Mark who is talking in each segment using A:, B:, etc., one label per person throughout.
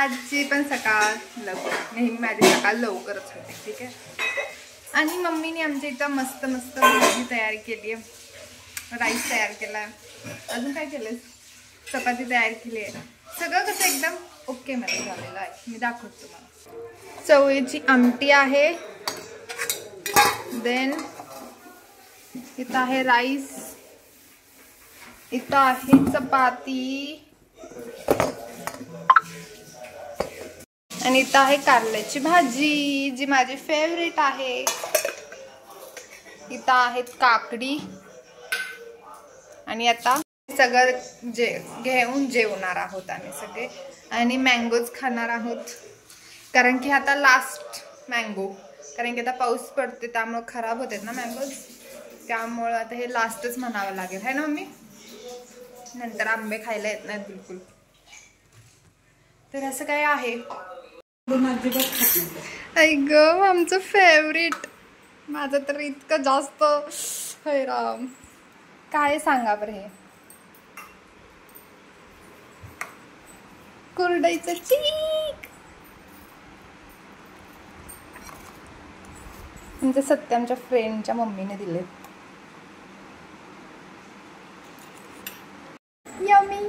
A: आजची पण सकाळ नेहमी माझी सकाळ लवकरच होते, ठीक आहे। आणि मम्मीने आमच्या इथं मस्त मस्त भाजी तयार केली आहे, राईस तयार केला आहे, अजून काय केलं, चपाती तयार केली आहे। सगळं कसं एकदम ओके मध्ये झालेलं आहे, मी दाखवतो तुम्हाला। चवळीची आमटी आहे, देन इथं आहे राईस, इथं आहे चपाती, आणि इथं आहे कारल्याची भाजी जी माझी फेवरेट आहे। इथं आहेत काकडी, आणि आता सगळं घेऊन जेवणार आहोत आम्ही सगळे, आणि मँगोज खाणार आहोत, कारण की आता लास्ट मँगो, कारण की आता पाऊस पडते त्यामुळे खराब होतात ना मँगोज, त्यामुळे आता हे लास्टच म्हणावं लागेल, है ना मम्मी? नंतर आंबे खायला येत नाहीत बिलकुल, तर असं काय आहे। आई ग, आमचं फेवरेट, माझं तर इतकं जास्त हैराम, काय सांगा बरं। हे कुरडईचं चीक, आमच्या सत्यामच्या फ्रेंडच्या मम्मीने दिले, यम्मी।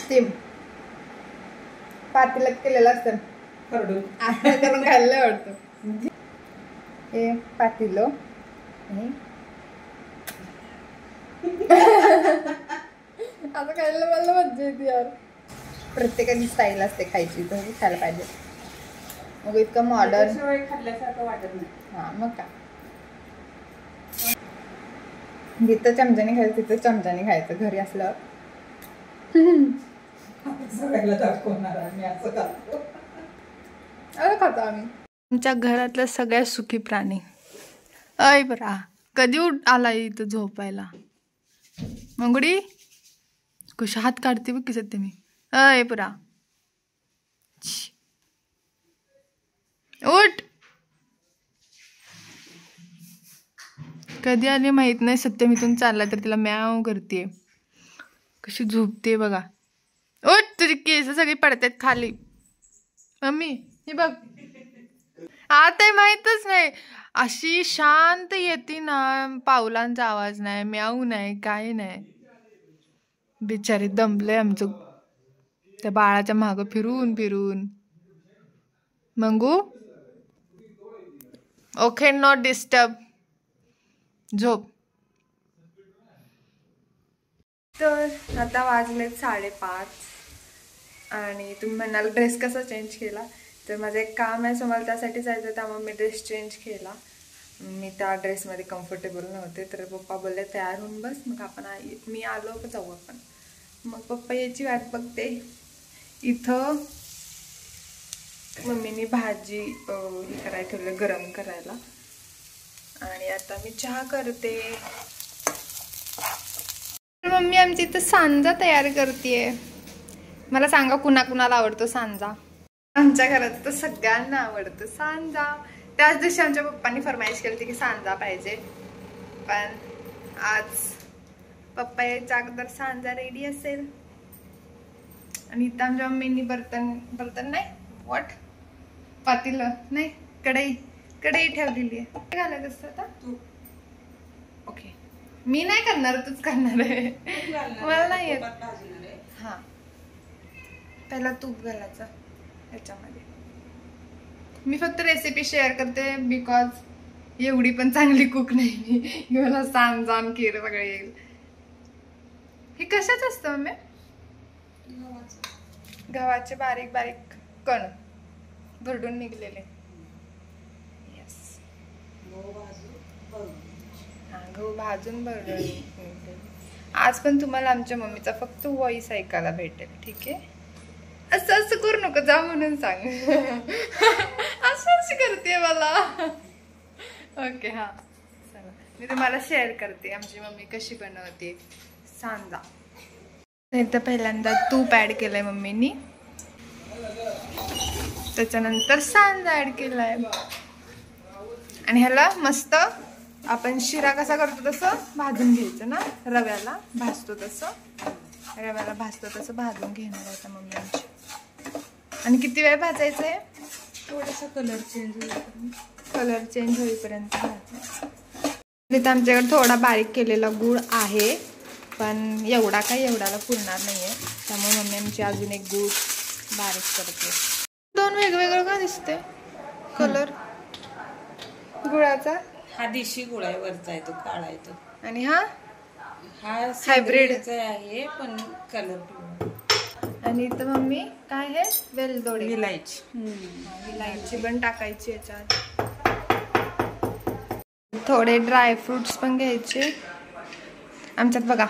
A: ते पातेल्यात केलेलं असतं करून खायला आवडतं, हे पातेलं आता खायला मला मज्जा येते यार, प्रत्येकाची स्टाईल असते खायची, तर खायला पाहिजे, मग इतकं मॉडर्न खाल्ल्यासारखं वाटत नाही। हा मग काय, जिथं चमच्याने खायचं तिथं चमच्याने खायचं, घरी असल्यावर खातो आम्ही। आमच्या घरातल्या सगळ्या सुखी प्राणी, अय बरा कधी आला इथं झोपायला, मंगुडी कशा हात काढते बघ की सत्य मी, अय बरा उठ, कधी आली माहित नाही, सत्य इथून चालला तर तिला म्याव करते, कशी झोपते बघा, उठ, तुझी केस सगळी पडतात खाली, मम्मी हे बघ, आता माहितच नाही, अशी शांत येते ना, पावलांचा आवाज नाही, म्याऊ नाही, काय नाही, बिचारी दमले आमचं त्या बाळाच्या मागं फिरून फिरून। मंगू ओके, नॉट डिस्टर्ब, झोप। तर आता वाजले 5:30, आणि तुम्ही म्हणाल ड्रेस कसा चेंज केला, तर माझं एक काम आहे, सो मला त्यासाठी जायचं, त्यामुळे मी ड्रेस चेंज केला, मी त्या ड्रेसमध्ये कम्फर्टेबल नव्हते, तर पप्पा बोलले तयार होऊन बस, मग आपण मी आलो का जाऊ आपण, मग पप्पा याची वाट बघते। इथं मम्मीने भाजी हे करायला ठेवलं गरम करायला, आणि आता मी चहा करते। मम्मी आमची इथं सांजा तयार करतेय, मला सांगा कुणाकुणाला आवडतो सांजा? आमच्या घरात तर सगळ्यांना आवडतं सांजा, त्याच दिवशी आमच्या पप्पांनी फरमाईश केली होती की सांजा पाहिजे, पण आज पप्पा यायच्या अगोदर सांजा रेडी असेल, आणि इथं आमच्या मम्मीनी बर्तन नाही, वॉट, पातेलं नाही, कढई ठेवलेली आहे, काय घालायचं असतं आता तू, ओके, मी नाही करणार, तूच करणार आहे, मला नाही येत, हा पहिला तूप घालायचं ह्याच्यामध्ये, मी फक्त रेसिपी शेअर करते, बिकॉज एवढी पण चांगली कुक नाही मी, मला सांजा खीर सगळं येईल। हे कशाच असतं मम्मी? गव्हाचे बारीक बारीक कण भरडून निघलेले, यस, गहू भाजून भरडून। आज पण तुम्हाला आमच्या मम्मीचा फक्त व्हॉइस ऐकायला भेटेल, ठीक आहे, असं करू नको जा म्हणून सांग असं करते मला, ओके, हा चला मी तुम्हाला शेअर करते आमची मम्मी कशी बनवते सांजा। इथं पहिल्यांदा तूप ऍड केलंय मम्मीनी, त्याच्यानंतर सांजा ऍड केलाय, आणि ह्याला मस्त आपण शिरा कसा करतो तसं भाजून घ्यायचं ना, रव्याला भाजतो तसं भाजून घेणार आहे आता मम्मी आमची. आणि किती वेळ भाजायचं आहे?
B: थोडासा कलर
A: चेंज होईपर्यंत भाजायचं. तिथे आमच्याकडे थोडा बारीक केलेला गूळ आहे, पण एवढ्याला पुरणार नाहीये, त्यामुळे मम्मी आमची अजून एक गूळ बारीक करते. दोन वेगवेगळं का दिसते कलर गुळाचा?
B: हा देशी गुळ आहे, वरचा आहे तो काळा आहे तो,
A: आणि हा
B: हायब्रिड आहे पण कलर पिवळा.
A: आणि इथं मम्मी काय आहे? वेलदोडे,
B: विलायची
A: पण टाकायची याच्यात. थोडे ड्रायफ्रुट्स पण घ्यायचे. आमच्यात बघा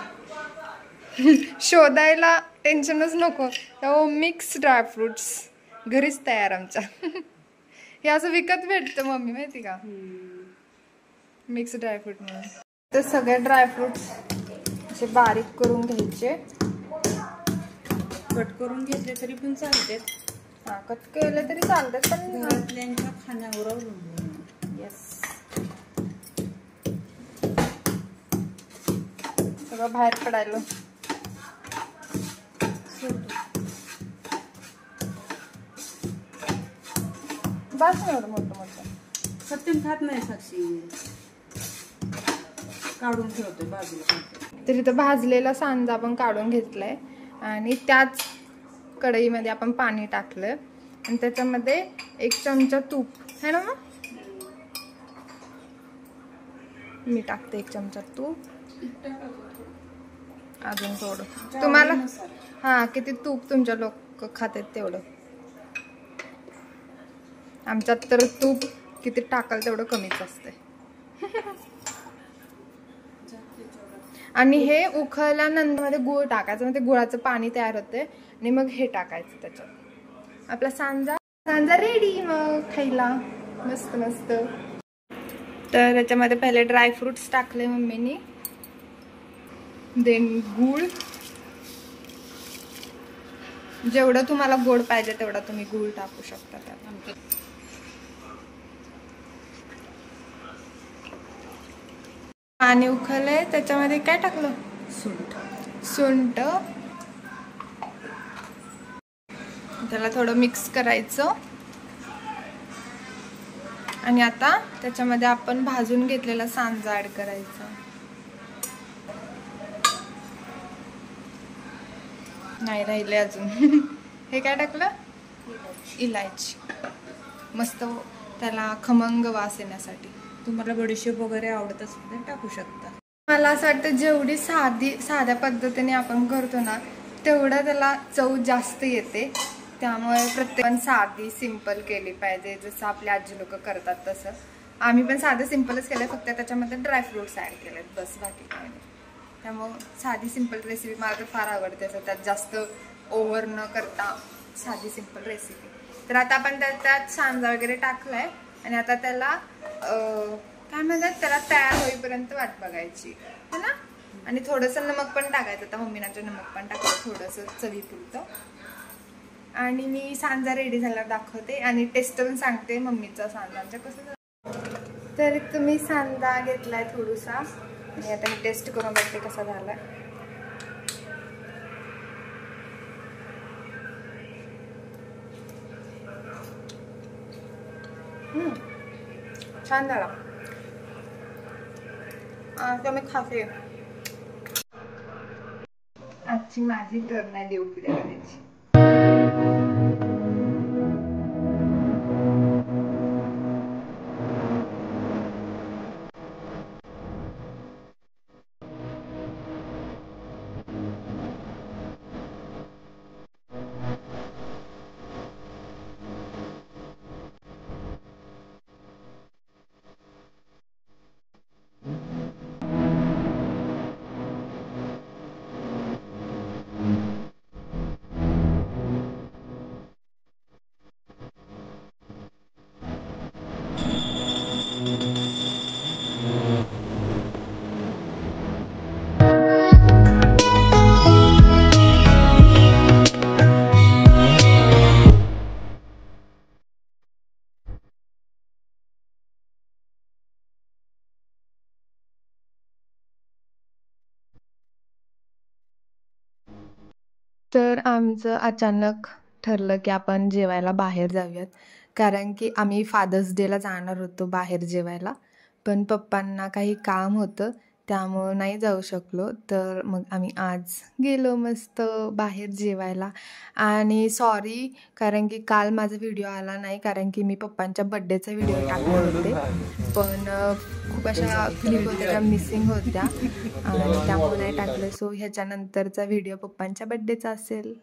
A: शोधायला टेन्शनच नको, मिक्स ड्रायफ्रुट्स घरीच तयार आमच्या. हे असं विकत भेटतं मम्मी, माहिती का, मिक्स ड्रायफ्रूट म्हणून. तर सगळे ड्रायफ्रुट्स असे बारीक करून घ्यायचे.
B: कट करून घेतले तरी पण चालते.
A: हा, कट केले तरी चालतात, पण
B: घरातल्यांच्या खाण्यावर अवलंबून.
A: येस, सगळं बाहेर पडायला. बस एवढं मोठं
B: सत्यम खात नाही साक्षी, काढून ठेवतोय बाजूला.
A: तरी तर भाजलेला सांजा आपण काढून घेतलाय आणि त्याच कढईमध्ये आपण पाणी टाकलं आणि त्याच्यामध्ये 1 चमचा तूप है ना, मग मी टाकते 1 चमचा तूप, अजून थोडं तुम्हाला, हा किती तूप तुमच्या लोक खातात तेवढं. आमच्यात तर तूप किती टाकाल तेवढं कमीच असते. आणि हे उखळल्यानंतर मध्ये गुळ टाकायचं, म्हणजे गुळाचं पाणी तयार होते आणि मग हे टाकायचं त्याच्यात. आपला सांजा रेडी मग खायला मस्त मस्त. तर त्याच्यामध्ये पहिले ड्रायफ्रुट्स टाकले मम्मीनी, देन गूळ. जेवढं तुम्हाला गोड पाहिजे तेवढा तुम्ही गूळ टाकू शकता त्यात. पाणी उखळले, त्याच्यामध्ये काय टाकलं? सुंठ. त्याला थोडं मिक्स करायचं आणि आता त्याच्यामध्ये आपण भाजून घेतलेला सांजा ऍड करायचा. नाही राहिले अजून. हे काय टाकलं? इलायची. मस्त त्याला खमंग वास येण्यासाठी.
B: तुम्हाला बडीशेप वगैरे आवडत असेल तर टाकू शकता.
A: मला असं वाटतं जेवढी साध्या पद्धतीने आपण करतो ना, तेवढा त्याला चव जास्त येते. त्यामुळे प्रत्येकाने साधी सिंपल केली पाहिजे, जसं आपली आजी लोक करतात तसं. आम्ही पण साधं सिंपलच केलंय, फक्त त्याच्यामध्ये ड्रायफ्रुट्स ऍड केलेत, बस, बाकी काही नाही. त्यामुळे साधी सिंपल रेसिपी मला तर फार आवडते, असं त्यात जास्त ओव्हर न करता साधी सिंपल रेसिपी. तर आता आपण त्यात सांजा वगैरे टाकलाय आणि आता त्याला काय म्हणतात, त्याला तयार होईपर्यंत वाट बघायची है ना. आणि थोडंसं नमक पण टाकायचं. आता मम्मीनं नमक पण टाकायचं थोडंसं चवीपुरतं. आणि मी सांजा रेडी झाल्यावर दाखवते आणि टेस्ट पण सांगते मम्मीचा सांजांचा कसं झालं. तर तुम्ही सांजा घेतलाय थोडासा आणि आता मी टेस्ट करून बघते कसा झालाय. छान झाला. आता मी खाते. आजची माझी टर्न आहे देवपूजा करायची. तर आमचं अचानक ठरलं की आपण जेवायला बाहेर जाऊयात, कारण की आम्ही फादर्स डेला जाणार होतो बाहेर जेवायला, पण पप्पांना काही काम होतं त्यामुळं नाही जाऊ शकलो. तर मग आम्ही आज गेलो मस्त बाहेर जेवायला. आणि सॉरी, कारण की काल माझा व्हिडिओ आला नाही, कारण की मी पप्पांच्या बड्डेचा व्हिडिओ टाकले होते, पण खूप अशा क्लिप होत्या त्या मिसिंग होत्या आणि त्यामुळे नाही टाकलं. सो ह्याच्यानंतरचा व्हिडिओ पप्पांच्या बड्डेचा असेल.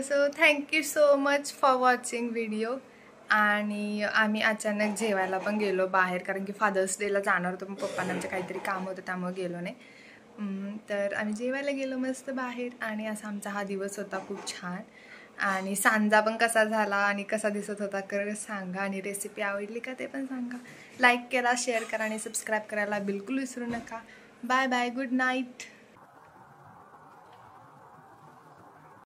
A: So thank you so much for watching video. आणि आम्ही अचानक जेवायला पण गेलो बाहेर, कारण की फादर्स डेला जाणार होतो, पण पप्पांना आमचं काहीतरी काम होतं त्यामुळे गेलो नाही. तर आम्ही जेवायला गेलो मस्त बाहेर आणि असा आमचा हा दिवस होता खूप छान. आणि सांजा पण कसा झाला आणि कसा दिसत होता कर सांगा, आणि रेसिपी आवडली का ते पण सांगा. लाईक करा, शेअर करा आणि सबस्क्राईब करायला बिलकुल विसरू नका. Bye bye, good night.